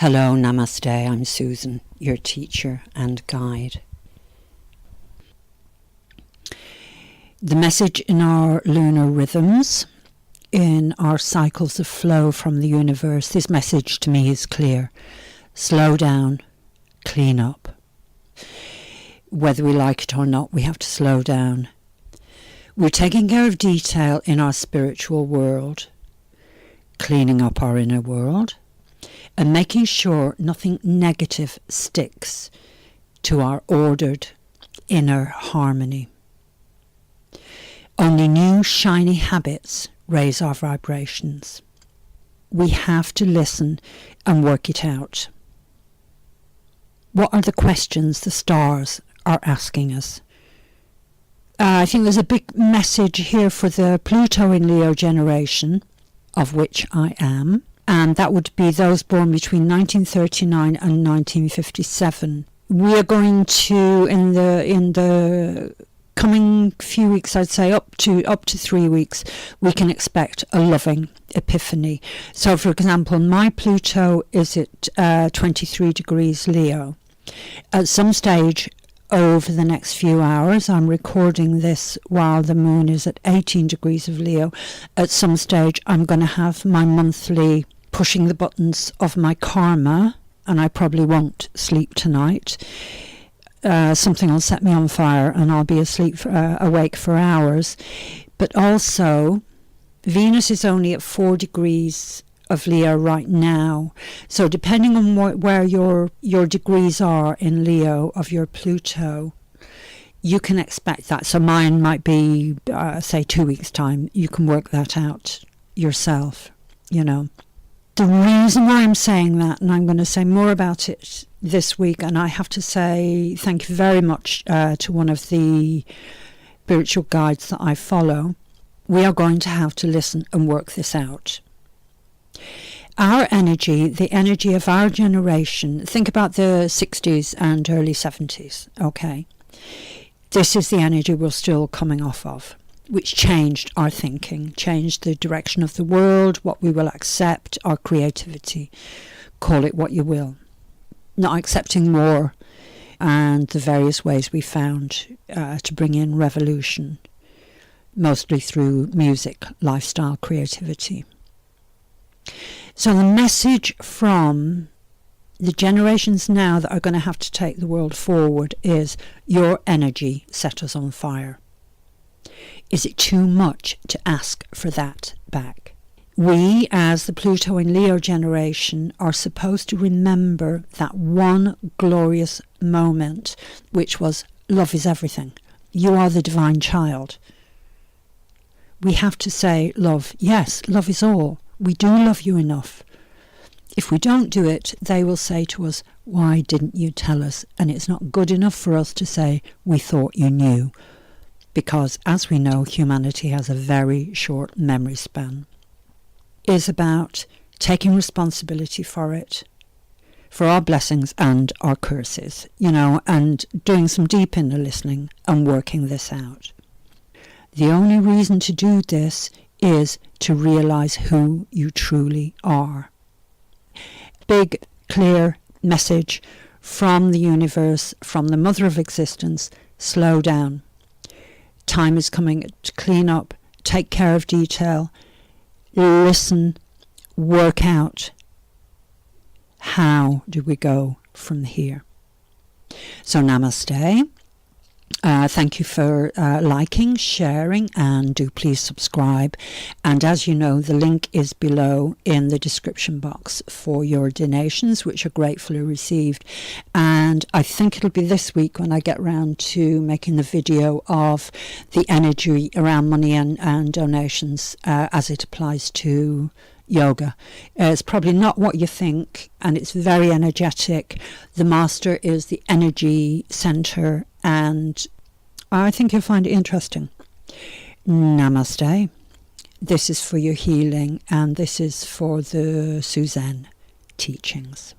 Hello, Namaste, I'm SuZen, your teacher and guide. The message in our lunar rhythms, in our cycles of flow from the universe, this message to me is clear. Slow down, clean up. Whether we like it or not, we have to slow down. We're taking care of detail in our spiritual world, cleaning up our inner world, and making sure nothing negative sticks to our ordered inner harmony. Only new shiny habits raise our vibrations. We have to listen and work it out. What are the questions the stars are asking us? I think there's a big message here for the Pluto in Leo generation, of which I am. And that would be those born between 1939 and 1957. We are going to, in the coming few weeks, I'd say up to 3 weeks, we can expect a loving epiphany. So, for example, my Pluto is at 23 degrees Leo. At some stage over the next few hours, I'm recording this while the moon is at 18 degrees of Leo. At some stage, I'm going to have my monthly pushing the buttons of my karma, and I probably won't sleep tonight. Something will set me on fire and I'll be awake for hours. But also, Venus is only at 4 degrees of Leo right now. So depending on where your degrees are in Leo of your Pluto, you can expect that. So mine might be, say, 2 weeks' time. You can work that out yourself, you know. The reason why I'm saying that, and I'm going to say more about it this week, and I have to say thank you very much to one of the spiritual guides that I follow, we are going to have to listen and work this out. Our energy, the energy of our generation, think about the 60s and early 70s, okay? This is the energy we're still coming off of, which changed our thinking, changed the direction of the world, what we will accept, our creativity. Call it what you will. Not accepting war and the various ways we found to bring in revolution, mostly through music, lifestyle, creativity. So the message from the generations now that are going to have to take the world forward is your energy set us on fire. Is it too much to ask for that back? We, as the Pluto in Leo generation, are supposed to remember that one glorious moment, which was love is everything. You are the divine child. We have to say, love, yes, love is all. We do love you enough. If we don't do it, they will say to us, why didn't you tell us? And it's not good enough for us to say, we thought you knew. Because, as we know, humanity has a very short memory span. Is about taking responsibility for it, for our blessings and our curses, you know, and doing some deep inner listening and working this out. The only reason to do this is to realize who you truly are. Big, clear message from the universe, from the mother of existence, slow down. Time is coming to clean up, take care of detail, listen, work out how do we go from here. So namaste. Thank you for liking, sharing, and do please subscribe. And as you know, the link is below in the description box for your donations, which are gratefully received. And I think it'll be this week when I get round to making the video of the energy around money and donations as it applies to yoga. It's probably not what you think, and it's very energetic. The master is the energy center, and I think you'll find it interesting. Namaste. This is for your healing, and this is for the SuZen teachings.